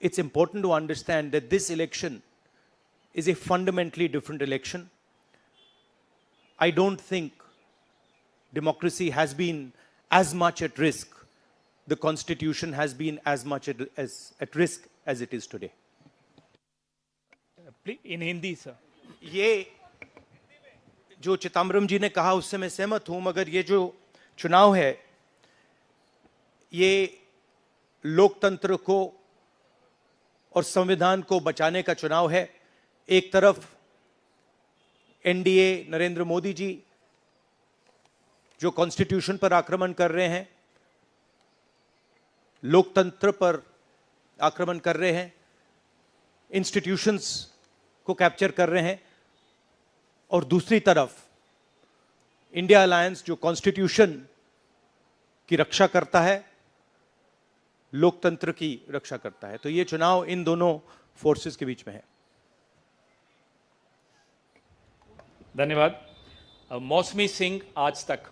it's important to understand that this election is a fundamentally different election. I don't think democracy has been as much at risk, the Constitution has been as much at risk as it is today. In Hindi, sir. ये जो चिदम्बरम जी ने कहा उससे मैं सहमत हूं, मगर ये जो चुनाव है ये लोकतंत्र को और संविधान को बचाने का चुनाव है। एक तरफ एनडीए नरेंद्र मोदी जी जो कॉन्स्टिट्यूशन पर आक्रमण कर रहे हैं, लोकतंत्र पर आक्रमण कर रहे हैं, इंस्टीट्यूशंस को कैप्चर कर रहे हैं, और दूसरी तरफ इंडिया अलायंस जो कॉन्स्टिट्यूशन की रक्षा करता है, लोकतंत्र की रक्षा करता है। तो ये चुनाव इन दोनों फोर्सेस के बीच में है। धन्यवाद। मौसमी सिंह, आज तक।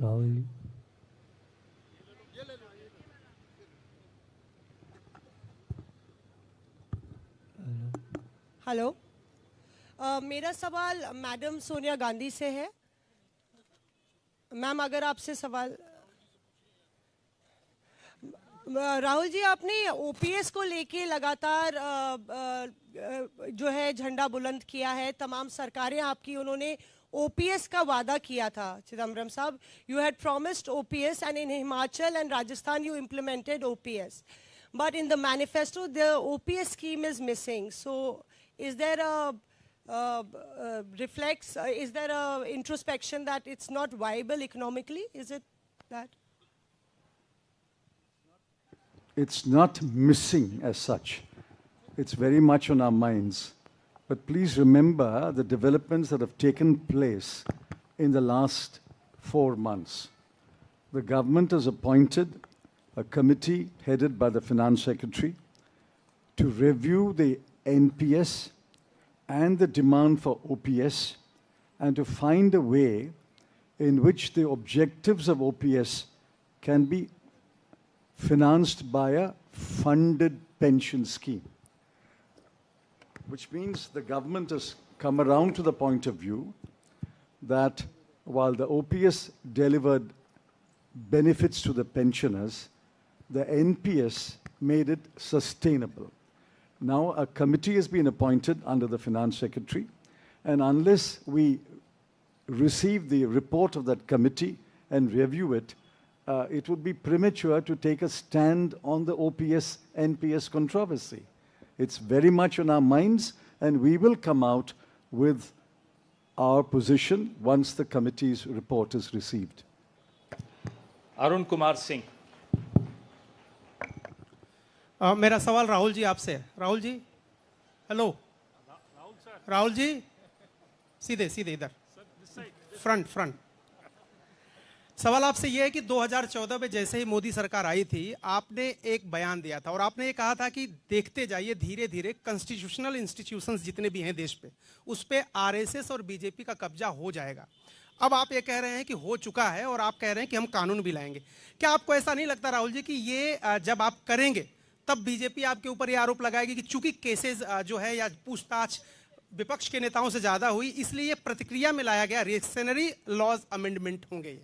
राहुल हेलो, मेरा सवाल मैडम सोनिया गांधी से है। मैम, अगर आपसे सवाल, राहुल जी, आपने ओपीएस को लेके लगातार जो है झंडा बुलंद किया है। तमाम सरकारें आपकी, उन्होंने ओपीएस का वादा किया था। चिदम्बरम साहब, you had promised OPS and in Himachal and Rajasthan you implemented OPS, but in the manifesto the OPS scheme is missing. So is there a reflects, is there a introspection that it's not viable economically? Is it that? It's not missing as such. It's very much on our minds. But please remember the developments that have taken place in the last 4 months. The government has appointed a committee headed by the Finance Secretary to review the NPS and the demand for OPS and to find a way in which the objectives of OPS can be financed by a funded pension scheme. Which means the government has come around to the point of view that while the OPS delivered benefits to the pensioners, the NPS made it sustainable. Now a committee has been appointed under the Finance Secretary, and unless we receive the report of that committee and review it, it would be premature to take a stand on the OPS-NPS controversy. It's very much on our minds, and we will come out with our position once the committee's report is received. Arun Kumar Singh. मेरा सवाल राहुल जी आपसे है। राहुल जी, हेलो। राहुल जी, सीधे सीधे इधर, फ्रंट। सवाल आपसे यह है कि 2014 में जैसे ही मोदी सरकार आई थी, आपने एक बयान दिया था और आपने ये कहा था कि देखते जाइए धीरे धीरे कॉन्स्टिट्यूशनल इंस्टीट्यूशंस जितने भी हैं देश पे, उस पे आरएसएस और बीजेपी का कब्जा हो जाएगा। अब आप ये कह रहे हैं कि हो चुका है और आप कह रहे हैं कि हम कानून भी लाएंगे। क्या आपको ऐसा नहीं लगता राहुल जी कि ये जब आप करेंगे तब बीजेपी आपके ऊपर ये आरोप लगाएगी कि चूंकि केसेस जो है या पूछताछ विपक्ष के नेताओं से ज्यादा हुई, इसलिए ये प्रतिक्रिया में लाया गया रिएक्शनरी लॉज अमेंडमेंट होंगे ये?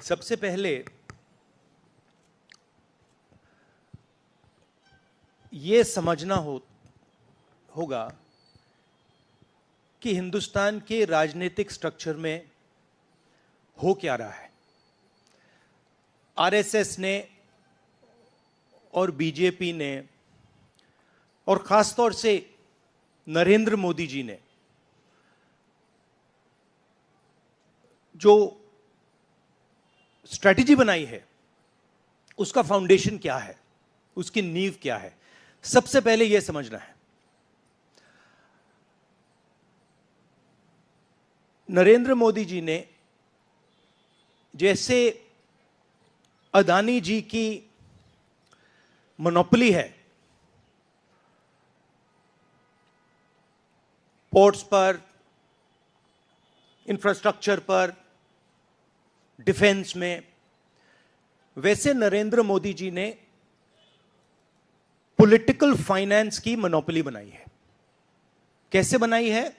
सबसे पहले ये समझना होगा कि हिंदुस्तान के राजनीतिक स्ट्रक्चर में हो क्या रहा है। आरएसएस ने और बीजेपी ने और खासतौर से नरेंद्र मोदी जी ने जो स्ट्रैटेजी बनाई है, उसका फाउंडेशन क्या है, उसकी नींव क्या है, सबसे पहले यह समझना है। नरेंद्र मोदी जी ने जैसे अदानी जी की मोनोपोली है पोर्ट्स पर, इंफ्रास्ट्रक्चर पर, डिफेंस में, वैसे नरेंद्र मोदी जी ने पॉलिटिकल फाइनेंस की मोनोपोली बनाई है। कैसे बनाई है?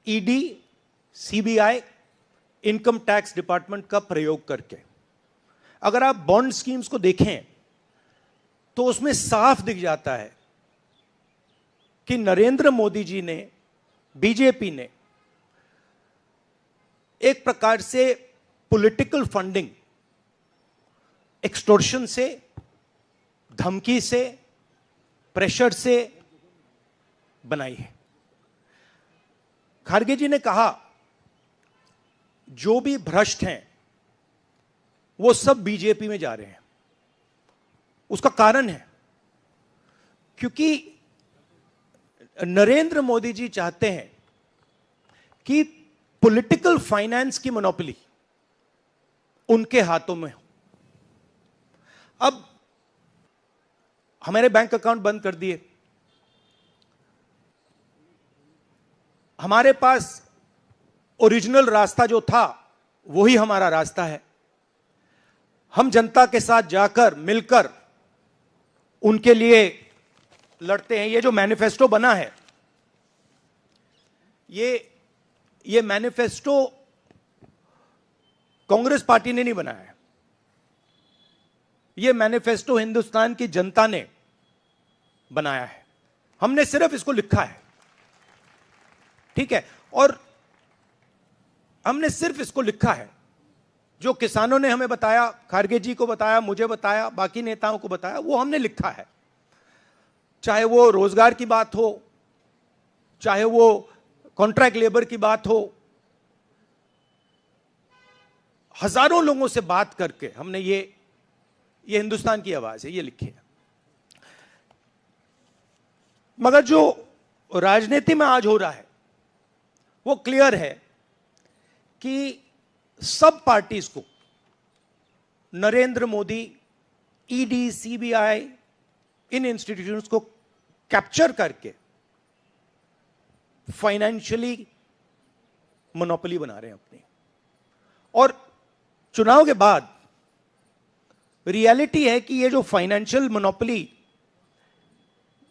ED, CBI, income tax department का प्रयोग करके। अगर आप बॉन्ड स्कीम्स को देखें तो उसमें साफ दिख जाता है कि नरेंद्र मोदी जी ने, बीजेपी ने एक प्रकार से पॉलिटिकल फंडिंग एक्सटॉर्शन से, धमकी से, प्रेशर से बनाई है। खारगे जी ने कहा जो भी भ्रष्ट हैं वो सब बीजेपी में जा रहे हैं। उसका कारण है क्योंकि नरेंद्र मोदी जी चाहते हैं कि पॉलिटिकल फाइनेंस की मोनोपोली उनके हाथों में हो। अब हमारे बैंक अकाउंट बंद कर दिए, हमारे पास ओरिजिनल रास्ता जो था वही हमारा रास्ता है। हम जनता के साथ जाकर मिलकर उनके लिए लड़ते हैं। ये जो मैनिफेस्टो बना है, ये मैनिफेस्टो कांग्रेस पार्टी ने नहीं बनाया है। ये मैनिफेस्टो हिंदुस्तान की जनता ने बनाया है। हमने सिर्फ इसको लिखा है, ठीक है। और हमने सिर्फ इसको लिखा है, जो किसानों ने हमें बताया, खारगे जी को बताया, मुझे बताया, बाकी नेताओं को बताया, वो हमने लिखा है। चाहे वो रोजगार की बात हो, चाहे वो कॉन्ट्रैक्ट लेबर की बात हो, हजारों लोगों से बात करके हमने ये हिंदुस्तान की आवाज है, ये लिखी है। मगर जो राजनीति में आज हो रहा है वो क्लियर है कि सब पार्टीज को नरेंद्र मोदी, ईडी, सीबीआई, इन इंस्टीट्यूशंस को कैप्चर करके फाइनेंशियली मोनोपोली बना रहे हैं अपनी। और चुनाव के बाद रियलिटी है कि ये जो फाइनेंशियल मोनोपोली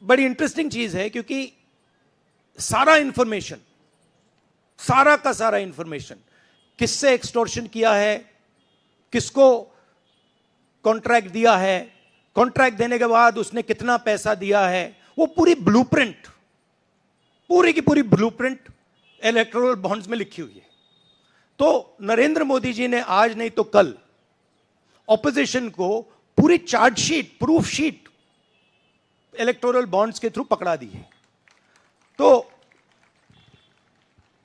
बड़ी इंटरेस्टिंग चीज है, क्योंकि सारा इंफॉर्मेशन, सारा का सारा इंफॉर्मेशन, किससे एक्सटॉर्शन किया है, किसको कॉन्ट्रैक्ट दिया है, कॉन्ट्रैक्ट देने के बाद उसने कितना पैसा दिया है, वो पूरी ब्लूप्रिंट, पूरी की पूरी ब्लूप्रिंट इलेक्टोरल बॉन्ड्स में लिखी हुई है। तो नरेंद्र मोदी जी ने आज नहीं तो कल ऑपोजिशन को पूरी chargesheet, proof sheet electoral bonds के थ्रू पकड़ा दी है। तो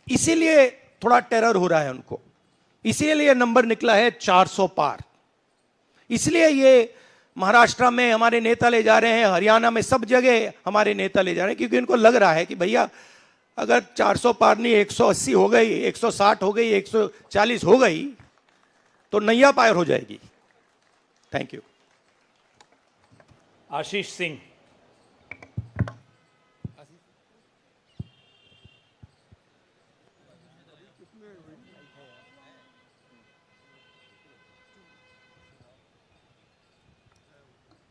इसीलिए थोड़ा टेरर हो रहा है उनको, इसीलिए नंबर निकला है 400 पार। इसलिए ये महाराष्ट्र में हमारे नेता ले जा रहे हैं, हरियाणा में सब जगह हमारे नेता ले जा रहे हैं, क्योंकि इनको लग रहा है कि भैया अगर 400 पार नहीं 180 हो गई, 160 हो गई, 140 हो गई तो नैया पार हो जाएगी। Thank you. Ashish Singh.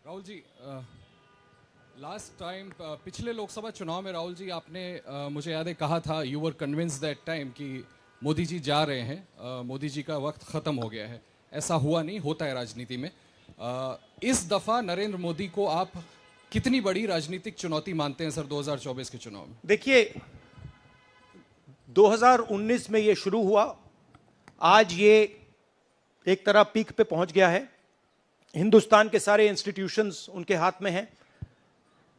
Rahul ji, last time पिछले लोकसभा चुनाव में राहुल जी आपने मुझे याद है कहा था, you were convinced that time कि मोदी जी जा रहे हैं, मोदी जी का वक्त ख़त्म हो गया है। ऐसा हुआ नहीं, होता है राजनीति में। इस दफ़ा नरेंद्र मोदी को आप कितनी बड़ी राजनीतिक चुनौती मानते हैं सर 2024 के चुनाव में? देखिए, 2019 में ये शुरू हुआ, आज ये एक तरह पीक पे पहुंच गया है। हिंदुस्तान के सारे इंस्टीट्यूशंस उनके हाथ में हैं,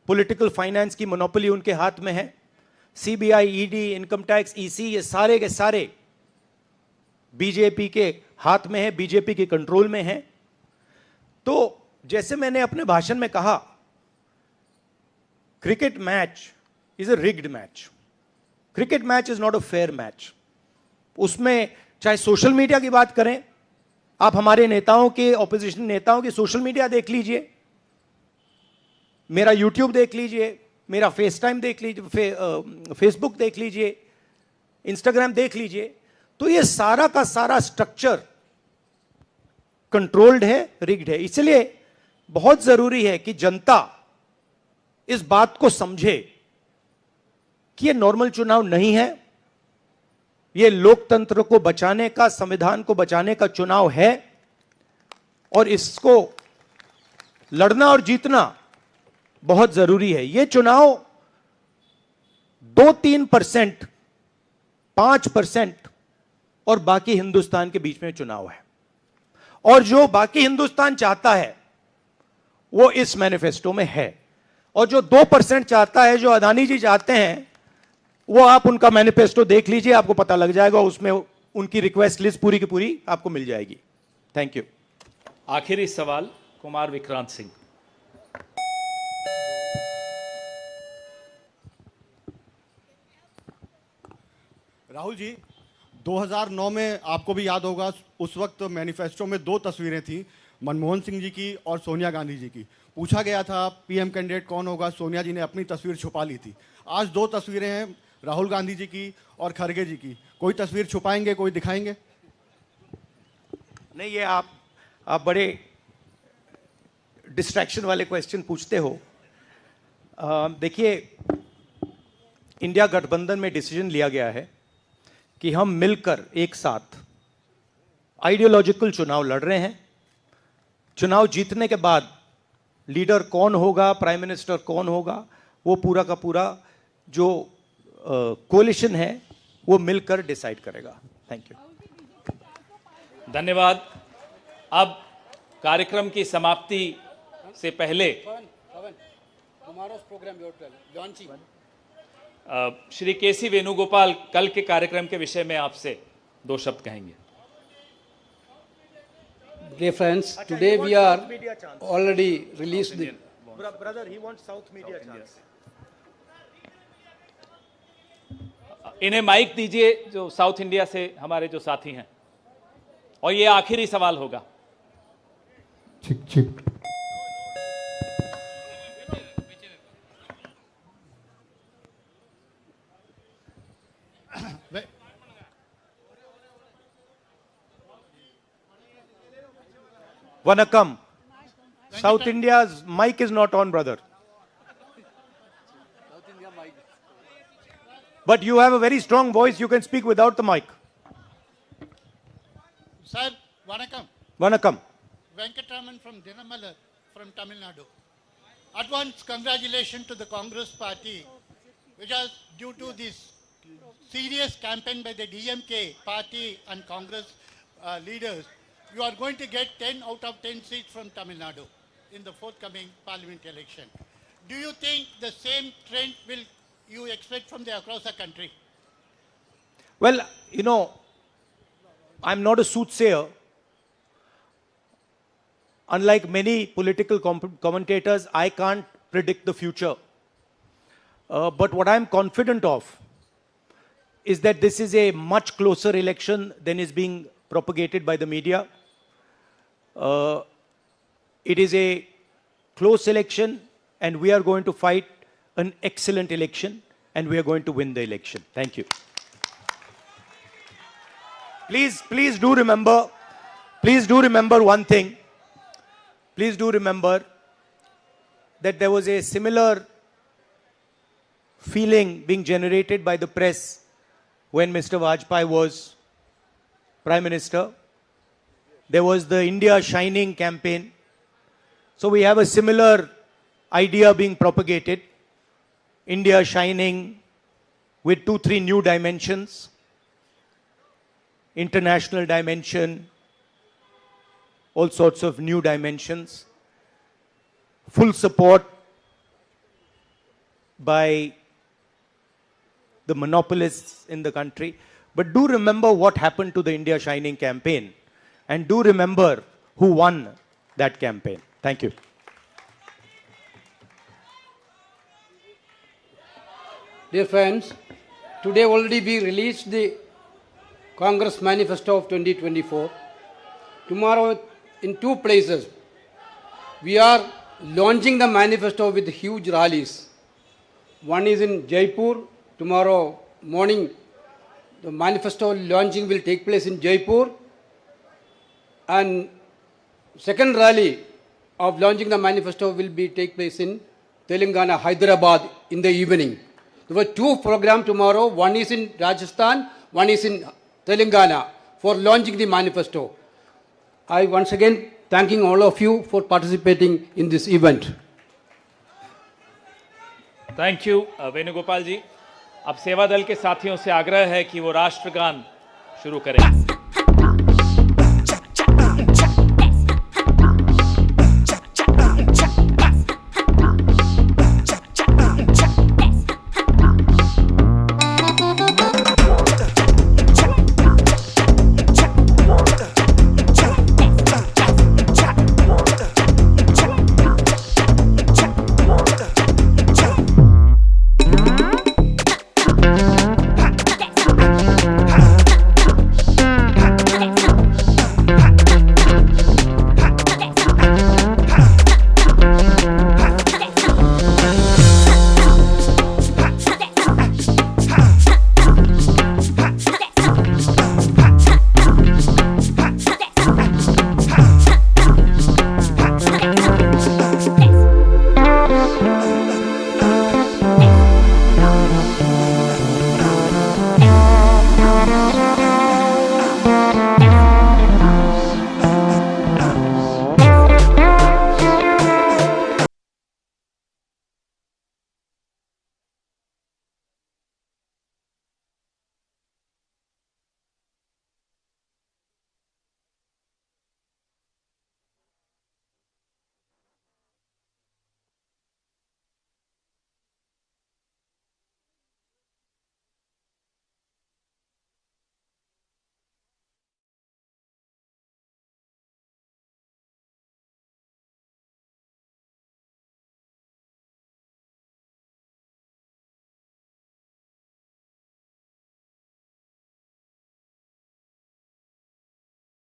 पॉलिटिकल फाइनेंस की मोनोपोली उनके हाथ में है, CBI, ED, income tax, EC, ये सारे के सारे बीजेपी के हाथ में है, बीजेपी के कंट्रोल में है। तो जैसे मैंने अपने भाषण में कहा, cricket match is a rigged match. Cricket match is not a fair match. उसमें चाहे सोशल मीडिया की बात करें, आप हमारे नेताओं के, ऑपोजिशन नेताओं की सोशल मीडिया देख लीजिए, मेरा यूट्यूब देख लीजिए, मेरा फेस टाइम देख लीजिए, फेसबुक देख लीजिए, इंस्टाग्राम देख लीजिए, तो ये सारा का सारा स्ट्रक्चर कंट्रोल्ड है, रिग्ड है। इसलिए बहुत जरूरी है कि जनता इस बात को समझे कि ये नॉर्मल चुनाव नहीं है, ये लोकतंत्र को बचाने का, संविधान को बचाने का चुनाव है, और इसको लड़ना और जीतना बहुत जरूरी है। ये चुनाव 2-3%, 5% और बाकी हिंदुस्तान के बीच में चुनाव है। और जो बाकी हिंदुस्तान चाहता है वो इस मैनिफेस्टो में है, और जो 2% चाहता है, जो अदानी जी चाहते हैं, वो आप उनका मैनिफेस्टो देख लीजिए, आपको पता लग जाएगा, उसमें उनकी रिक्वेस्ट लिस्ट पूरी की पूरी आपको मिल जाएगी। Thank you. आखिरी सवाल कुमार विक्रांत सिंह। राहुल जी, 2009 में आपको भी याद होगा, उस वक्त मैनिफेस्टो में 2 तस्वीरें थी, मनमोहन सिंह जी की और सोनिया गांधी जी की। पूछा गया था पीएम कैंडिडेट कौन होगा, सोनिया जी ने अपनी तस्वीर छुपा ली थी। आज 2 तस्वीरें हैं, राहुल गांधी जी की और खड़गे जी की। कोई तस्वीर छुपाएंगे, कोई दिखाएंगे? नहीं, ये आप बड़े डिस्ट्रैक्शन वाले क्वेश्चन पूछते हो। देखिए, इंडिया गठबंधन में डिसीजन लिया गया है कि हम मिलकर एक साथ आइडियोलॉजिकल चुनाव लड़ रहे हैं। चुनाव जीतने के बाद लीडर कौन होगा, प्राइम मिनिस्टर कौन होगा, वो पूरा का पूरा जो कोलिशन है वो मिलकर डिसाइड करेगा। Thank you. धन्यवाद। अब कार्यक्रम की समाप्ति से पहले श्री केसी वेणुगोपाल कल के कार्यक्रम के विषय में आपसे 2 शब्द कहेंगे। Dear friends, today we are already released the Brother, he wants South media chance. इन्हें माइक दीजिए जो साउथ इंडिया से हमारे जो साथी हैं, और ये आखिरी सवाल होगा। चिक Vanakkam. South India's mic is not on, brother. But you have a very strong voice. You can speak without the mic. Sir, Vanakkam. Vanakkam. Venkatraman from Dinamalar from Tamil Nadu. Advance congratulations to the Congress party, which is due to this serious campaign by the DMK party and Congress leaders. You are going to get 10 out of 10 seats from Tamil Nadu in the forthcoming parliament election. Do you think the same trend will you expect from the across the country? Well, you know, I'm not a soothsayer. Unlike many political commentators, I can't predict the future. But what I'm confident of is that this is a much closer election than is being propagated by the media. It is a close election, and we are going to fight an excellent election, and we are going to win the election. Thank you. Please do remember one thing. Please do remember that there was a similar feeling being generated by the press when Mr. Vajpayee was Prime Minister. There was the India Shining campaign. So we have a similar idea being propagated. India Shining with 2-3 new dimensions. International dimension, all sorts of new dimensions. Full support by the monopolists in the country. But do remember what happened to the India Shining campaign. And do remember who won that campaign. Thank you. Dear friends, today already we released the Congress Manifesto of 2024. Tomorrow in 2 places we are launching the manifesto with huge rallies. One is in Jaipur. Tomorrow morning the manifesto launching will take place in Jaipur. And second rally of launching the manifesto will take place in Telangana, Hyderabad in the evening. There were 2 programs tomorrow. One is in Rajasthan, one is in Telangana for launching the manifesto. I once again thanking all of you for participating in this event. Thank you Venugopal ji. अब सेवा दल के साथियों से आग्रह है कि वो राष्ट्रगान शुरू करें।